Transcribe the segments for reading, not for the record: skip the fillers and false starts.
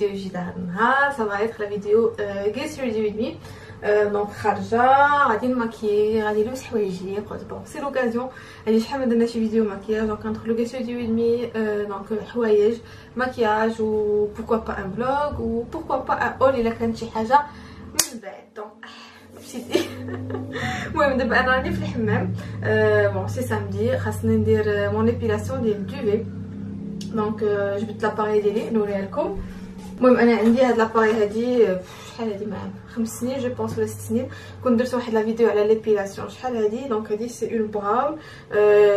فيديو جديد هذا النهار. سافا ايتر لا فيديو جيس ريدي ويز مي. دونك خارجه غادي نماكيي، غادي نلبس حوايجي. قلت بون سي لوكازيون، هادي شحال ما درنا شي فيديو ماكياج، دونك ندخلو جيس ريدي ويز مي. دونك حوايج ماكياج و بوركوا با ان فلوغ و بوركوا با ان اول الا كانت شي حاجه من بعد. دونك مشيتي. المهم دابا انا راني في الحمام. بون سي سامدي، خاصني ندير مون ايبيلاسيون ديال دوفي. دونك جبت لاباري ديالي نوريها لكم. المهم انا عندي هاد لاباري هادي شحال هادي معايا 5 سنين جو بونس ولا 6 سنين. كنت درت واحد لا فيديو على ليبيلاسيون. شحال هادي؟ دونك هادي سي اون براول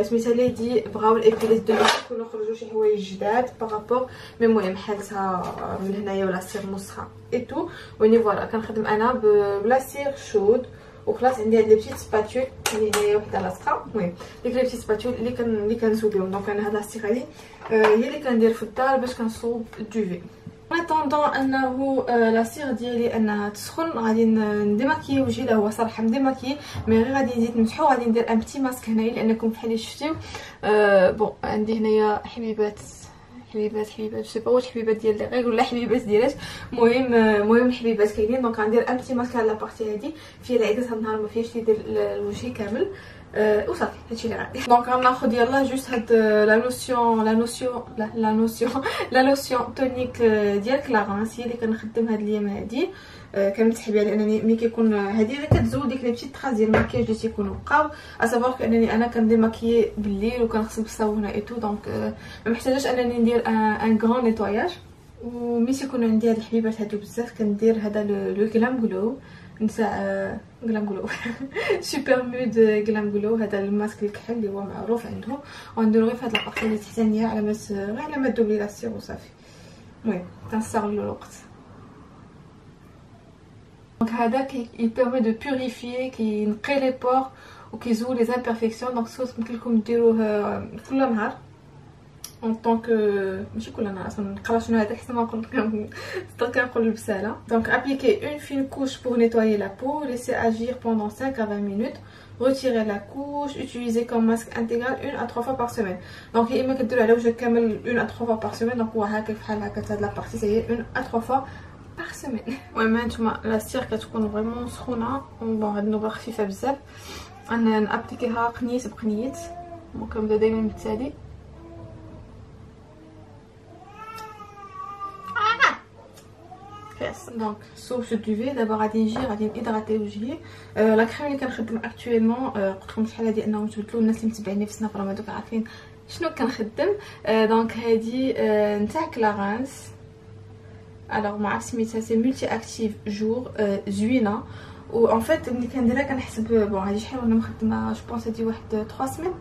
سميتها ليدي براول ايبيليس دو كنا نخرجوا شي حوايج جداد بارابور. مي المهم حالتها من هنايا ولا سير نصها اي تو. وني فوالا كنخدم انا بلا سير شود وخلاص. عندي هاد لي بيتيت سباتول اللي هي وحده لاصقه. المهم ديك لي بيتيت سباتول اللي كنصوب بهم. دونك انا هاد لاستيك هادي هي اللي كندير في الدار باش كنصوب الدوفي. اتوندون انه لا سيغ ديالي انها تسخن غادي نديماكي وجهي. لا هو صراحه مديماكي مي غير غادي نزيد نمسحو. غادي ندير ان بتي ماسك هنايا لانكم بحال اللي شفتيو. بون عندي هنايا حبيبات سي با واش حبيبات ديال لي غير ولا حبيبات ديالات. المهم الحبيبات كاينين. دونك غندير ان بتي ماسك على لابارتي هادي فيها العدس. هاد النهار ما فيهاش يدير الوجه كامل وصافي هادشي اللي غادي. دونك غناخذ يلا جوست هاد لا لوسيون تونيك ديال كلارانس هي اللي كنخدم هاد الايام هادي. كنمسح بها لانني ملي كيكون هادي غير كتزول ديك لي بتيت طراز ديال الماكياج اللي تيكونوا بقاو. اسافوار كانني انا كنديماكيي بالليل وكنغسل بالصابونه اي تو. دونك ما محتاجاش انني ندير ان غران نيتواياج. وملي تيكون عندي هاد الحبيبات هادو بزاف كندير هذا لو غلام غلو نتاع غلام غلو سوبر مود غلام غلو. هذا الماسك الكحل اللي هو معروف عندهم. ونديرو غير في هاد لابارتي اللي تحتانيه على ما دوبلي لا سير وصافي. المهم كنستغلو الوقت. دونك هذا il permet de purifier كينقي لي بور وكيزول لي امبيرفيكسيون. دونك يمكن لكم ديروه كل نهار en tant que ماشي كل نهار اصلا نقرا شنو هذا حتى ما كنقول البساله. دونك appliquer une fine couche pour nettoyer la peau, laisser agir pendant 5 à 20 minutes, retirer la couche, utiliser comme masque intégral 1 à 3 fois par semaine. دونك يا اما كديروا على وجهك كامل 1 à 3 fois par semaine. دونك هو هكا بحال هكا هاد لابارتي سي 1 à 3 fois par semaine. المهم هانتوما لا سير كتكون فريمون سخونه. بون هاد النوبه خفيفه بزاف. انا نابليكيها قنيت بقنيت. دونك كنبدا دائما بالتالي. دونك صوبت الدوفي. دابا غادي نجي غادي نهيدراتي وجهي. لا كريم اللي كنخدم اكطويلمون قلت لكم شحال هادي انهم تبدلوا. الناس اللي متبعيني في سناب راه دوك عارفين شنو كنخدم. دونك هادي نتاع كلارانس. الوغ ما عرفت سميتها سي مولتي اكتيف جور زوينه. و ان فيت ملي كنديرها كنحسب بون هادي شحال وانا مخدمه جو بونس هادي واحد 3 سيمين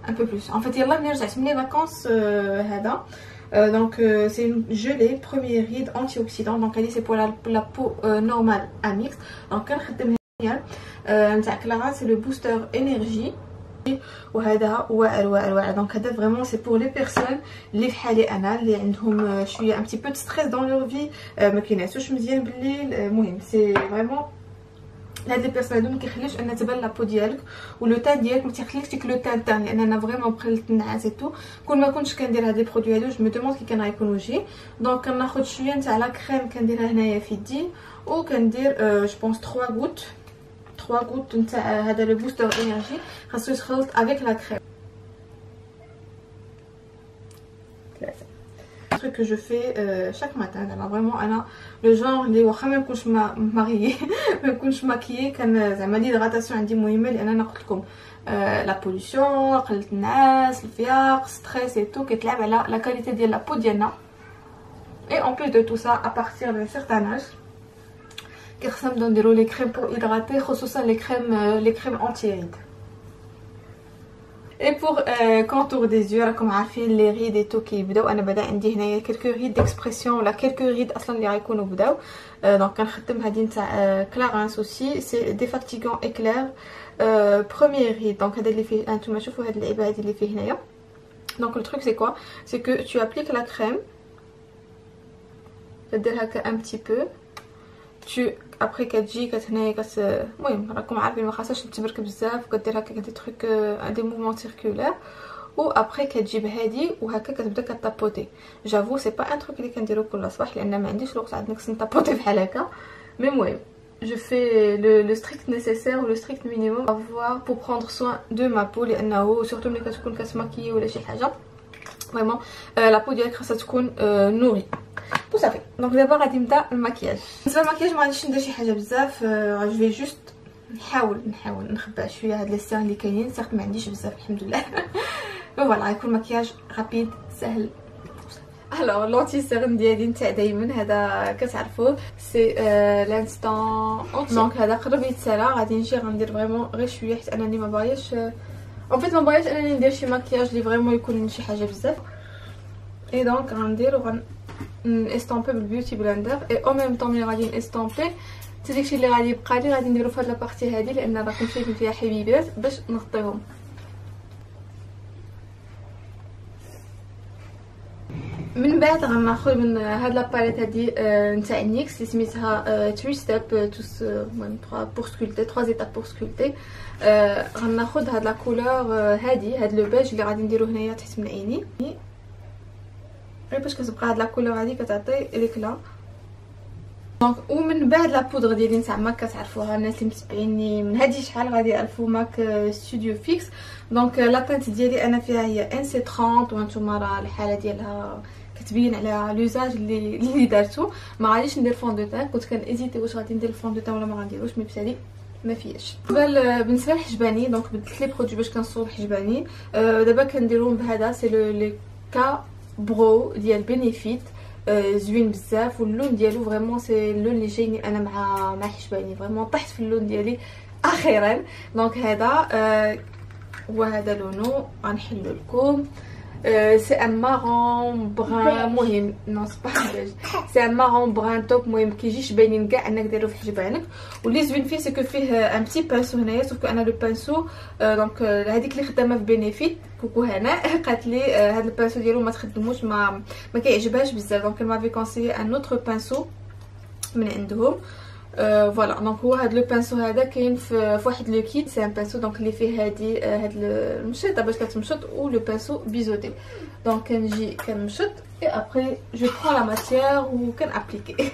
ان بو بلوس. ان فيت يلاه ملي رجعت من لي فاكونس هذا. Donc c'est une gelée premier ride antioxydant. Donc elle c'est pour la peau normale à mixte. Donc كنخدم هي نتاع كلارا سي لو بوستر انرجي. وهذا واعر. دونك هذا فريمون سي بور لي بيرسون اللي بحالي انا اللي عندهم شويه ان بتي بو ستريس دون لور في ما كينعسوش مزيان بالليل. المهم سي فريمون هاد لي بيرسون هادو مكيخليوش ان تبان لابو ديالك ولو تان ديالك ما تيخليكش ديك لو تان تاعي. لان انا فريمون بقيت نعاس اي تو. كون ما كنتش كندير هاد لي برودوي هادو جو مي دوموند كي كان غيكون وجهي. دونك كناخذ شويه نتاع لا كريم كنديرها هنايا في يدي وكندير جو بونس 3 غوت نتاع هذا لو بوستر انرجي. خاصو يتخلط افيك لا كريم. truc que je fais chaque matin. زعما فريمون انا لو جونغ اللي واخا ما نكونش ماريي ما نكونش ماكيي كان زعما ليدغاتاسيون عندي مهمه. لان انا قلت لكم لا بوليسيون قله النعاس الفياق ستريس اي تو كيتلعب على لا كاليتي ديال لا بو ديالنا. اي اون بليس دو تو سا ا بارتير دون سيغتان اج كيخصنا نبداو نديرو لي كريم بور هيدراتي خصوصا لي كريم انتي ريد. اي بور كونتور دي زيو راكم عارفين لي ريد اي تو كيبداو. انا بدا عندي هنايا كلكو ريد ديكسبرسيون ولا كلكو ريد اصلا اللي غيكونوا بداو. دونك كنخدم هادي نتاع كلارانس اوسي سي ديفاكتيغون اكلير بروميير ريد. دونك هذا اللي فيه هانتوما شوفوا هاد اللعيبه هادي اللي فيه هنايا. دونك لو تروك سي كوا سي كو تو ابليك لا كريم كدير هكا ان بتي بو tu ابري كتجي هنايا المهم راكم عارفين ما خاصهاش تبرك بزاف. وكدير هكا دي تروك دي موفمون سيركولير و ابري كتجيب هادي وهكا كتبدا كطابوتي. جافو سي با ان تروك اللي كنديرو كل صباح لان ما عنديش الوقت عاد نكس نطابوتي بحال هكا. مي المهم je fais le strict nécessaire ou le strict minimum à avoir pour prendre soin de ma peau لانه surtout ملي كتكون كتماكي ولا شي حاجه فريمون لا بو ديالك خاصها تكون نوري وصافي. دونك دابا غادي نبدا المكياج. بالنسبه للمكياج ما غاديش ندير شي حاجه بزاف، جو في جوست نحاول نخبع شويه هاد لي سيغ اللي كاينين، سيغ ما عنديش بزاف الحمد لله. فوالا غيكون مكياج رابيد سهل. الوغ لونتي سيغم ديالي نتاع دايما هذا كتعرفوه سي لانستون اونتي. دونك هذا قرب يتسالى، غادي نجي غندير فريمون غير شويه حيت انني ما باغياش اون فيت ما باغيش انني ندير شي مكياج اللي فريمون يكون شي حاجه بزاف. اي دونك غندير استامبي بالبيوتي بلندر اي او ميم طون ملي غادي نستامبي حتى داكشي اللي غادي يبقى لي غادي نديرو في هاد لابارتي هادي لان راكم شايفين فيها حبيبات باش نغطيهم. من بعد غناخذ من هاد لاباليت هادي نتاع نيكس اللي سميتها 3 ستيب توس المهم 3 بور سكولتي 3 ايتاب بور سكولتي. غناخذ هاد لا كولور هادي هاد لو بيج اللي غادي نديرو هنايا تحت من عيني غير باش كتبقى هاد لا كولور هادي كتعطي ليكلا. دونك ومن بعد لا بودغ ديالي نتاع ماك كتعرفوها الناس اللي متبعيني من هادي شحال غادي يعرفوا ماك ستوديو فيكس. دونك لا تانت ديالي انا فيها هي ان سي 30 وانتوما راه الحاله ديالها كتبين على لوزاج اللي درتو. ما غاديش ندير فون دو تان، كنت كنهيزيتي واش غادي ندير الفون دو تان ولا ما غنديروش، مي بسالي ما فياش. بالنسبه للحجباني دونك بدلت لي برودوي باش كنصوب حجباني. دابا كنديرهم بهذا سي لو كا برو ديال بينيفيت، زوين بزاف واللون ديالو فريمون سي اللون اللي جايني انا مع حجباني، فريمون طحت في اللون ديالي اخيرا. دونك هذا وهذا لونو غنحلو لكم. سي ان مارون بران مهم نو سي با بيج، سي ان مارون بران توب مهم كيجيش باينين كاع انك ديرو في حجبانك. واللي زوين فيه سكو فيه ان بتي بانسو هنايا سوف انا لو بانسو دونك هذيك اللي خدامه في بينيفيت كوكو هناء قالت لي هذا البانسو ديالو ما تخدموش ما كيعجبهاش بزاف. دونك مافي كونسيي ان اوتر بانسو من عندهم. فوالا دونك هو هاد لو بانسو هذا كاين في واحد لو كيت سي ان بانسو دونك اللي فيه هادي هاد المشيطه باش كتمشط و لو بانسو بيزوتي. دونك كنجي كنمشط اي ابري جو برون لا ماتيير و كنابليكي.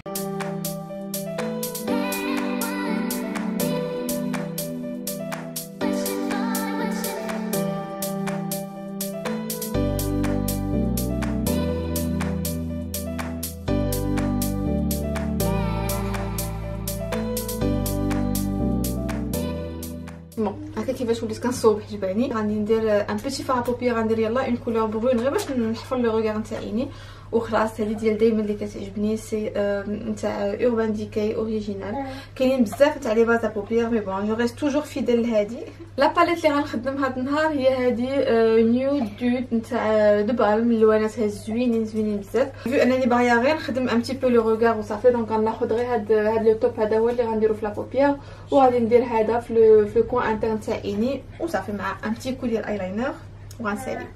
هكا كيفاش وليت كنصوب حجباني. غادي ندير ان بيتي فار بوبيير، غندير يلا اون كولور برون غير باش نحفر لو ريغار نتاع عيني وخلاص. هذه ديال دائما اللي كتعجبني سي نتاع اوربان ديكاي اوريجينال. كاينين بزاف تاع لي باز بوبيير مي بون جو ريست توجور فيديل لهادي. لا باليت اللي غنخدم هذا النهار هي هذه نيو دود نتاع دو بالم، لواناتها زوينين بزاف. فيو انني باغيه غير نخدم ان بتي بو لو ريغار وصافي. دونك غناخذ غير هاد لو توب هذا هو اللي غنديرو في لا بوبيير وغادي ندير هذا في لو كوان انترن تاع عيني وصافي مع ان بتي كو ديال ايلاينر وغنسالي.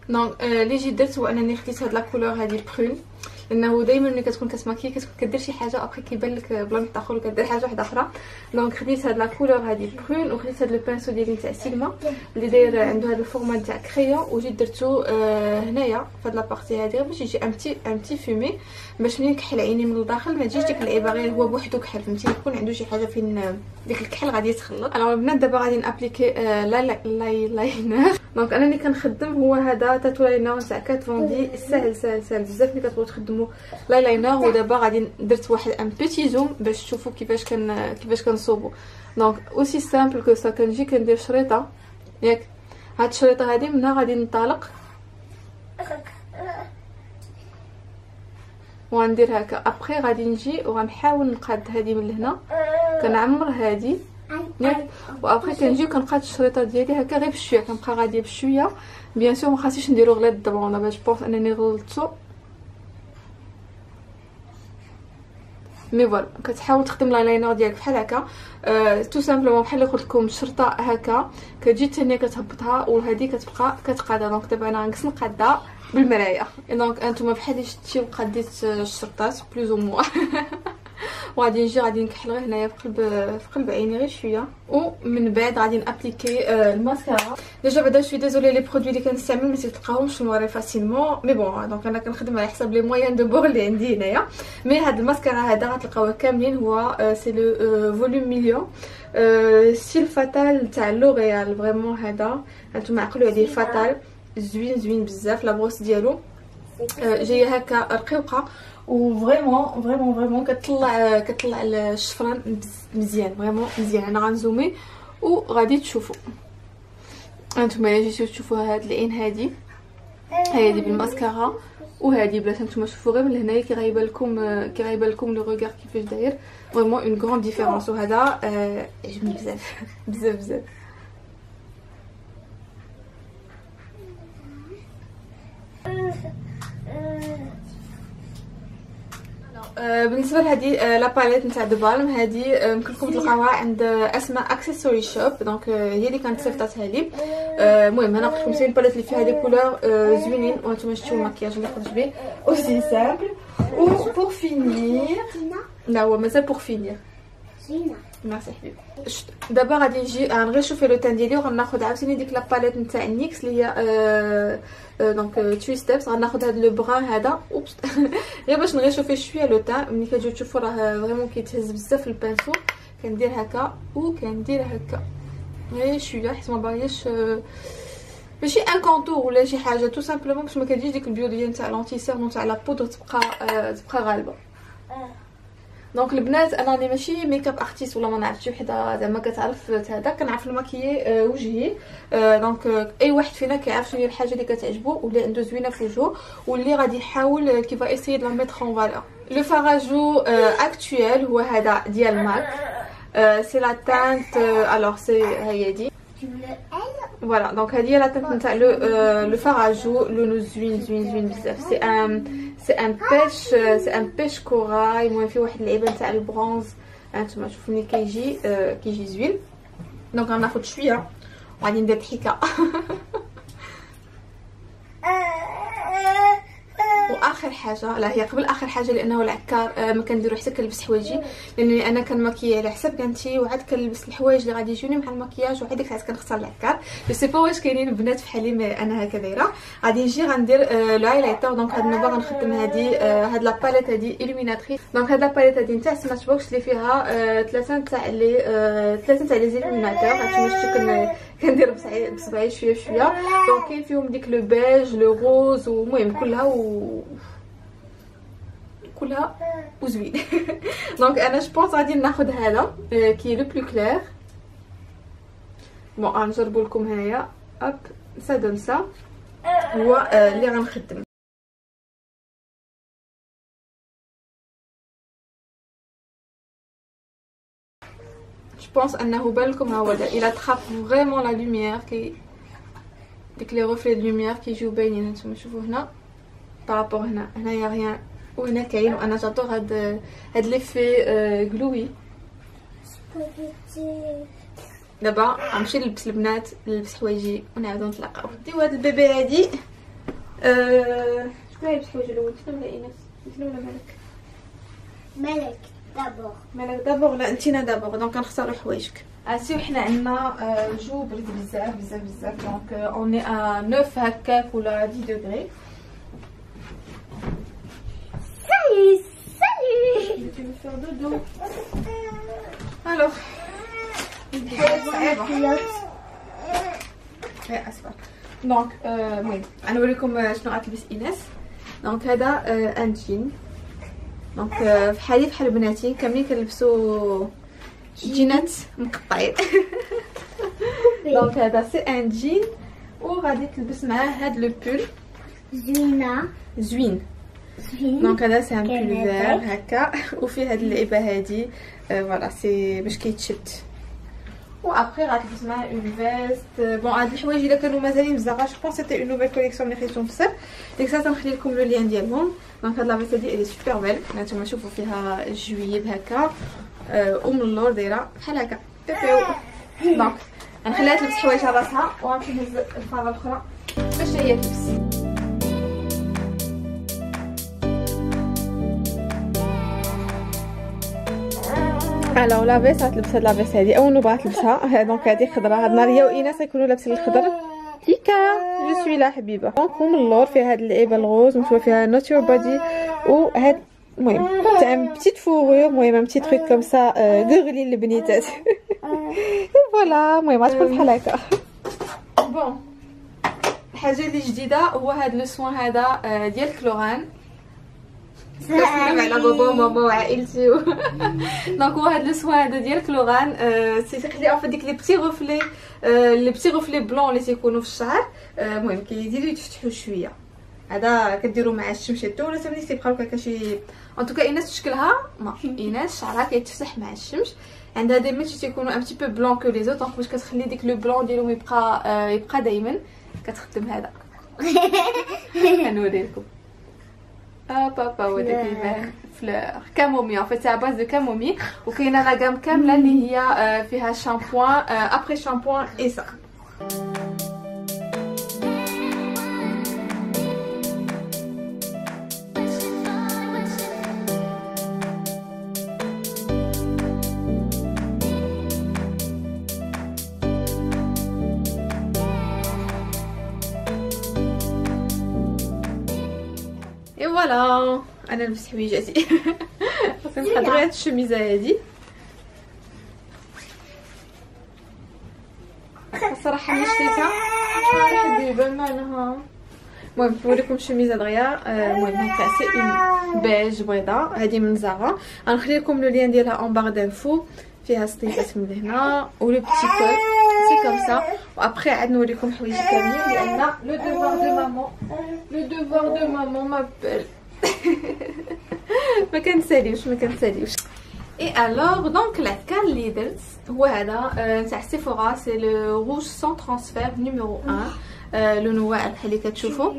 دونك اللي جيت درت هو انني خديت هاد لا كولور هادي برون لانه دائما ملي كتكون كتماكي كتكون كدير شي حاجه ابري كيبان لك بلان تاخر وكدير حاجه واحده اخرى. دونك خديت هاد لا كولور هادي برون وخديت هاد لو بانسو ديالي تاع سيغما اللي داير عنده هاد الفورما تاع كريون وجيت درتو هنايا فهاد لابارتي هادي باش يجي ان بتي فومي باش ملي نكحل عيني من الداخل ما تجيش ديك العيبه غير هو بوحدو كحل فهمتي، يكون عنده شي حاجه فين ديك الكحل غادي يتخلط. الوغ البنات دابا غادي نابليكي لاينر. دونك انا اللي كنخدم هو هذا تاتو لاينر تاع كات فوندي ساهل بزاف اللي كتبغيو تخدموا لاينر. ودابا غادي درت واحد ان بيتي زوم باش تشوفوا كيفاش كنصوبوا. دونك اوسي سامبل كو سا كنجي كندير شريطه ياك هاد الشريطه هادي منها غادي ننطلق وغندير هكا. ابري غادي نجي وغنحاول نقاد هادي من لهنا كنعمر هادي ياك وابري كنجي كنقاد الشريطه ديالي هكا غير بشويه كنبقى غاديه بشويه. بيان سور ما خاصنيش نديرو غليظ دابا جو بونس انني غلطتو. مي فوالا كتحاول تخدم لاينر ديالك بحال هكا تو سامبلومون بحال اللي قلت لكم شرطه هكا كتجي الثانيه كتهبطها وهذه كتبقى كتقادا. دونك دابا انا غنقص نقادا بالمرايه. دونك انتما بحال شفتي وقديت الشرطات بلوز او موا وغادي نجي غادي نكحل غير هنايا في قلب عيني غير شويه ومن بعد غادي نابليكي الماسكارا. ديجا بعدا شوي ديزولي لي برودوي اللي كنستعمل ما تلقاهمش في المغرب فاسيلمون مي بون دونك انا كنخدم على حساب لي مويان دو بور اللي عندي هنايا. مي هاد الماسكارا هذا غتلقاوه كاملين هو سي لو فوليوم مليون ستيل فاتال تاع لوريال. فريمون هذا هانتوما عقلوا عليه فاتال زوين بزاف. لا بروس ديالو جايه هكا رقيقه وفريمون كتطلع الشفران مزيان فريمون مزيان. انا غنزومي وغادي تشوفوا انتما جيتو تشوفوا هاد العين هادي بالماسكارا وهادي بلاش. نتوما شوفوا غير من هنايا كي غايبه لكم لو ريغار كيفاش داير فريمون اون غران ديفيرونس. وهذا عجبني بزاف. بالنسبه لهذه لا باليت نتاع دو بالم هذه يمكن لكم تلقاوها عند اسماء اكسسوري شوب. دونك هي اللي كانت صيفطاتها لي. المهم انا قلت لكم سي باليت اللي فيها دي كولور زوينين وانتم شفتوا المكياج اللي خرج به اوسي سامبل. و بور فينير لا هو مازال بور فينير ميرسي حبيبي. دابا غادي نجي غنغير نشوف لو تان ديالي وغناخذ عاوتاني ديك لا باليت نتاع نيكس اللي هي دونك 3 ستيبس. غناخذ هذا لو بران هذا غير باش نغير نشوف فيه شويه لو تان. ملي كتجيو تشوفوا راه فريمون كيتهز بزاف البانسو كندير هكا وكندير هكا غير شويه حيت ما باغيش ماشي ان كونتور ولا شي حاجه تو سامبلومون باش ما كتجيش ديك البيو ديال نتاع لونتيسير نتاع لا بودر تبقى غالبه. دونك البنات انا راني ماشي ميك اب ارتيست ولا ما نعرف شي وحده زعما كتعرف هذا كنعرف الماكيي وجهي. دونك اي واحد فينا كيعرف شنو هي الحاجه اللي كتعجبو واللي عنده زوينه في وجهه واللي غادي يحاول كيفا ايسيي دو لا ميتر اون فالور. لو فاراجو اكطويل هو هذا ديال ماك سي لا تانت الوغ سي هي دي فوالا. دونك هذه هي لا تانت نتاع لو فاراجو لونو زوين بزاف. سي ان بيش كوراي. المهم فيه واحد اللعيبه نتاع البرونز هانتوما شوفوا ملي كيجي زوين. دونك غناخذ شويه وغادي ندير ضحكه واخر حاجه لا هي قبل اخر حاجه لانه العكار ما كنديرو حتى كنلبس حوايجي لاني انا كنماكيي على حساب كانتي وعاد كنلبس الحوايج اللي غادي يجوني مع المكياج وعاد ديك الساعات كنختار العكار. جو سي با واش كاينين بنات بحالي انا هكا دايره. غادي نجي غندير لو هايلايتر. دونك هاد النوبه غنخدم هاد لا باليت هادي الوميناتريس. دونك هاد لا باليت هادي نتاع سمارت بوكس اللي فيها ثلاثه تاع لي زيلوميناتور. هانتوما شفتو كندير بصبعي شويه دونك كاين فيهم ديك لو بيج لو روز ومهم كلها وزوين. دونك انا جوبونس غادي ناخذ هذا كي لو بلو كلير. بون غنجربو لكم هنايا اب سا دون سا هو اللي غنخدم. جوبونس انه بان لكم ها هو دا الى تخاف فريمون لا لوميير كي ديك لي روفلي دو لوميير كيجيو باينين. هانتوما شوفوا هنا بارابور هنايا غيان وهنا كاين. وانا جادور هاد ليفي غلوي. دابا غنمشي نلبس البنات نلبس حوايجي ونعاودو نتلاقاو. ديو هاد البيبي هادي شكون يلبس حوايج الاول انت ولا ايناس انت ولا مالك دابور لا انتينا دابور. دونك كنختاروا حوايجك عرفتي وحنا عندنا الجو برد بزاف. دونك اوني ا 9 هكاك ولا 10 دوغري. Salut. Tu veux faire dodo? Alors. اسفه. دونك المهم غنوريكم شنو غتلبس ايناس. دونك هذا ان جين. دونك بحالي بحال بناتي كاملين كنلبسوا جينات مقطعين. دونك هذا سي ان جين وغادي تلبس معاه هاد لو بول زوين. دونك هذا سي ان بول فير هكا وفيه هاد اللعيبه هادي فوالا سي باش كيتشد. وابخي غتلبس معاه اون فيست. بون هاد الحوايج الا كانوا مازالين بزاف جو بونس سيتي اون نوفيل كوليكسيون اللي خديتهم في الصيف. ديك الساعه تنخلي لكم لو لين ديالهم. دونك هاد لا فيست هادي الي سوبر بيل، هانتوما شوفوا فيها جويب هكا ومن اللور دايره بحال هكا بيبيو. دونك غنخليها تلبس حوايج على راسها وغنمشي نهز الفاره الاخرى باش هي تلبس. الو لا فيس غتلبس هاد لا فيس هادي اول نوبه غتلبسها. دونك هادي خضرا، هاد النهار هي وايناس غيكونوا لابسين الخضر. كيكا جو سوي لا حبيبه. دونك ومن اللور فيها هاد اللعيبه الغوز مكتوبه فيها نوت يور بادي وهاد المهم تاع بتيت فورور، المهم بتيت تروك كوم سا غورلي للبنيتات. فوالا المهم غتكون بحال هكا. بون الحاجه اللي جديده هو هاد لو سوان هذا ديال كلوران. سلام على بابا وماما وعائلتي. دونك هو هاد لو سوان هذا ديال كلوران تيخلي اون ديك لي بتي غوفلي بلون اللي تيكونوا في الشعر. المهم كيزيدوا يتفتحوا شويه. هذا كديروا مع الشمس حتى ولا ملي تيبقاو هكا شي ان توكا ايناس تشكلها ما ايناس شعرها كيتفتح مع الشمس. عندها ديما تيكونوا ان بتي بو بلون كو لي زوت. دونك باش كتخلي ديك لو بلون ديالهم يبقى دائما كتخدم هذا. غنوري لكم بابا وداك يبان فلور كامومي. ان فيت سي ا باز دو كامومي وكاينه لا غام كامله اللي هي فيها شامبوان ابري شامبوان اي سا. فوالا انا لبست حويجاتي. خاصني نحضر هاد الشميزه هادي. الصراحه ملي شريتها حبيبه مالها. المهم نوريكم الشميزه دغيا. المهم هكا سي اون بيج بيضاء هادي من زارا. غنخلي لكم لو لين ديالها اون بار دانفو. فيها سطيفات من هنا ولو بتي كول سي كوم سا. وابخي عاد نوريكم حوايج كاملين لان لو دوفوار دو مامون مابيل. ما كنساليوش. اي الوغ دونك العكا اللي درت هو هذا تاع سيفورا. سي لو روج سون ترانسفير نيميرو 1 لونه واعر بحال اللي كتشوفوا.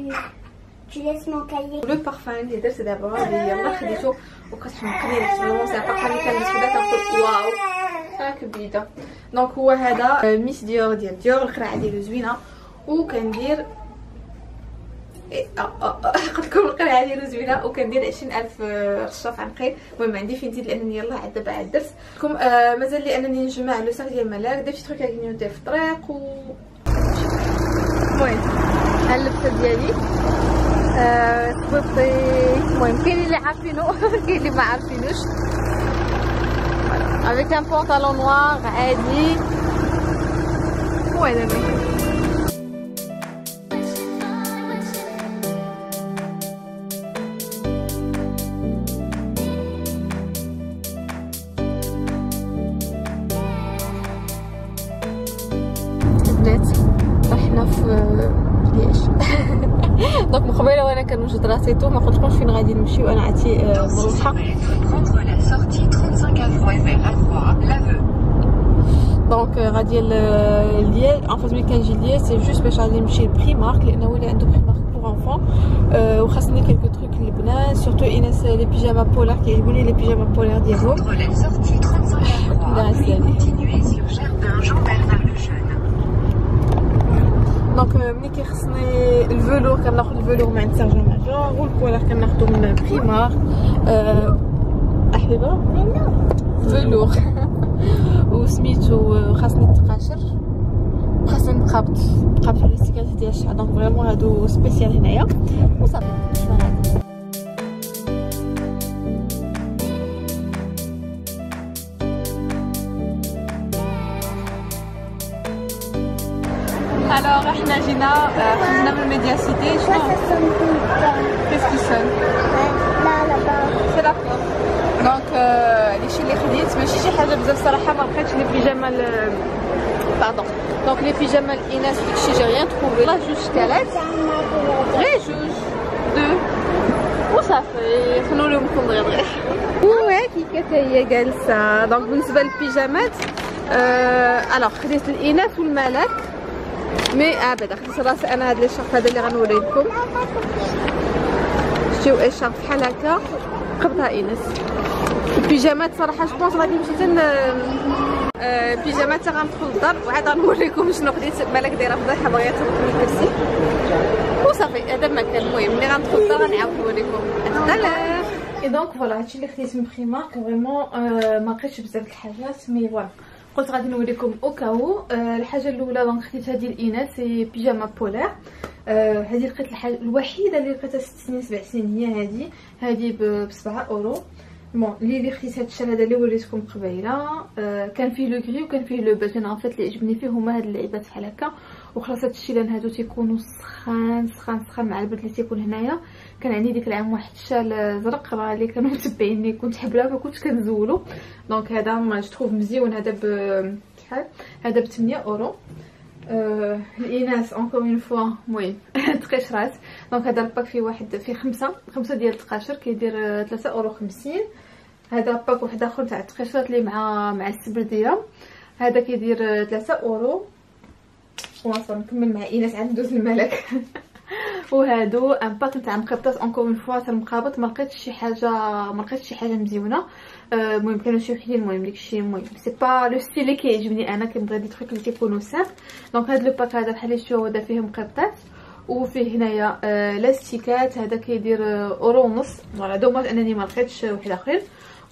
لو بارفان اللي درت دابا اللي يلاه خديتو وكتحمقني فريمون. سي بارفان اللي كنلبس بدا كنقول واو هاك بيضه. دونك هو هذا ميس ديور ديال ديور. القرعه ديالو زوينه وكندير قلت لكم القرعه ديالو زوينه وكندير 20000 رشاف عنقي. المهم عندي فين نزيد لانني يلاه عاد دابا عاد درت لكم مازال لي انني نجمع لو ساك ديال ملاك داك شي تروك غنيوتي في الطريق و المهم ها اللبسه ديالي صبطي. المهم كاين اللي عارفينو كاين اللي ما عارفينوش. avec un pantalon noir عادي. وين رحنا في ليش. دونك من قبيله وانا كنوجد راسي تو ما قلتلكمش فين غادي نمشي وانا عرفتي مروحه. دونك غادي ليا ان فاز ملي كنجي ليا سي جوست باش غادي نمشي لبريمارك لانه هو اللي عنده بريمارك بور انفون. وخاصني كلكو تروك البنات سورتو ايناس لي بيجاما بولار كيعجبوني لي بيجاما بولار ديالهم. دونك ملي كيخصني الفلور كناخذ الفلور من عند سيرجون ماجور والبولار كناخذو من بريمارك. احبيبه فلور وسميتو خاصني نتقاشر وخاصني نقابط في الاستيكات ديال الشعر. دونك فريمون هادو سبيسيال هنايا وصافي. الوغ احنا جينا خرجنا من الميديا سيتي. شنو كيفكي سون سي لا بلوف. دونك هادشي اللي خديت ماشي شي حاجه بزاف صراحه. ما بقيتش لي بيجاما باردون. دونك لي بيجاما الاناث داكشي جي ريان تروفي. لا جوج شكالات غير جوج دو وصافي. خلو لهم دغيا وهاكي حتى هي جالسه. دونك بالنسبه للبيجامات الوغ خديت الاناث والملك مي ابدا خديت راسي انا. هذا الشرف هذا اللي غنوري لكم، شتيو اي شرف بحال هكا قبضها ايناس. البيجامات صراحه جوبونس غادي نمشي بيجامات غندخل للدار وعاد غنوريكم شنو خديت. مالك دايره فضيحه باغيه تركب الكرسي وصافي. هذا المكان المهم ملي غندخل للدار غنعاود نوريكم. اي دونك فوالا هادشي اللي خديت من بريمارك. فريمون ما لقيتش بزاف د الحاجات مي فوالا قلت غادي نوريكم او كاو. الحاجه الاولى دونك خديت هذه الاناث سي بيجاما بولير. هذه لقيت الحاجه الوحيده اللي لقيتها 6 سنين 7 سنين هي هذه ب 7 اورو. بون اللي خديت هاد الشال هذا اللي وريتكم قبيله. كان فيه لو غري وكان فيه لو بيج. انا عرفت اللي عجبني فيه هما هاد اللعيبات بحال هكا. وخلاص هادشي لان هادو تيكونوا سخان مع البرد اللي تيكون هنايا. كان عندي ديك العام واحد الشال زرق راه اللي كانوا متبعيني كنت حبلها ما كنتش كنزولو. دونك هذا ما جوتروف مزيون. هذا شحال هذا ب 8 اورو. الاناث اونكور اون فوا المهم تقشرات. دونك هذا الباك فيه واحد فيه خمسة ديال التقاشر كيدير 3 اورو 50. هذا باك واحد اخر تاع التقشرات اللي مع السبرديه هذا كيدير 3 اورو. وصافي نكمل مع ايناس عاد ندوز الملك. وهادو ان باك نتاع مقبطات اونكور اون فوا تاع المقابط. ما لقيتش شي حاجه مزيونه. المهم كانوا شي وحدين. المهم داكشي المهم سي با لو ستيل اللي كيعجبني انا. كنبغي دي تروك اللي تيكونوا سامبل. دونك هاد لو باك هذا بحال اللي شفتوا هذا فيه مقبطات وفيه هنايا لاستيكات. هذا كيدير اورو ونص. فوالا دوماج انني ما لقيتش واحد اخر.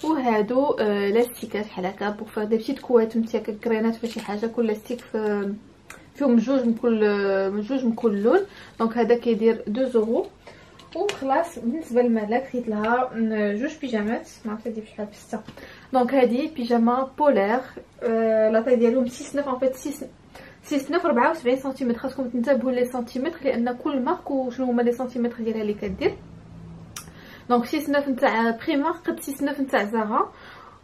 وهادو لاستيكات بحال هكا بوغ فار دي بتيت كوات نتايا كرينات في شي حاجه. كل لاستيك فيهم جوج من كل لون. دونك هذا كيدير 2 اورو. وخلاص بالنسبه للملك خديت لها جوج بيجامات ما عرفتش هادي بشحال ب 6. دونك هذه بيجاما بولير. لا طاي ديالهم 6 9 ان فيت 6 9 74 سنتيمتر. خاصكم تنتبهوا لي سنتيمتر لان كل مارك وشنو هما لي سنتيمتر ديالها اللي كدير. دونك 6 9 نتاع بريمارك قد 6 9 نتاع زارا.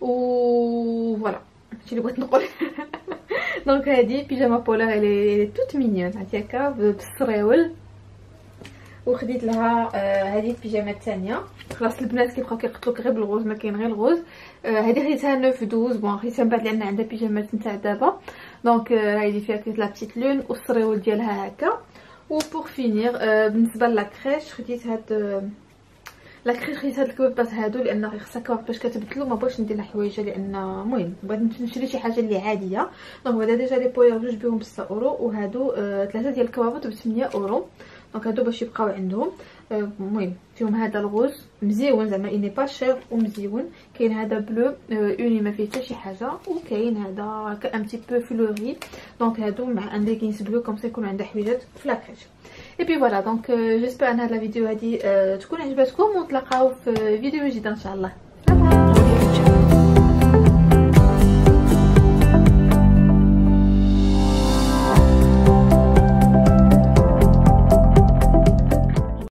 و فوالا هادشي اللي بغيت نقول. دونك هذه بيجاما بولير اللي توت مينيون عرفتي هكا بالسريول. وخديت لها هذه البيجامه الثانيه. خلاص البنات كيبقاو كيقتلوك غير بالغوز ما كاين غير الغوز. هذه خديتها 9 12 بون خديتها من بعد لان عندها بيجامات نتاع دابا. دونك هذه فيها كيت لا بتيت لون والسريول ديالها هكا. و بور فينير بالنسبه لاكريش خديت هاد لاكريش خديت هاد الكويبات هادو لان خصها كواب باش كتبدلو. ما بغيتش ندير حوايج لان المهم بغيت نشري شي حاجه اللي عاديه. دونك هذا ديجا لي بوير جوج بهم ب 6 اورو. وهادو 3 ديال الكوابات ب 8 اورو. دونك هادو باش يبقاو عندهم. المهم فيهم هذا الغوز مزيون زعما اني با شير ومزيون. كاين هذا بلو اوني ما فيه حتى شي حاجه. وكاين هذا ان بتي بو فلوري. دونك هادو مع ان ليغينز بلو كوم سا يكون عندها حويجات في لاكريش. اي بي فوالا دونك جيسبر ان هاد لا فيديو هادي تكون عجبتكم ونتلاقاو في فيديو جديد ان شاء الله.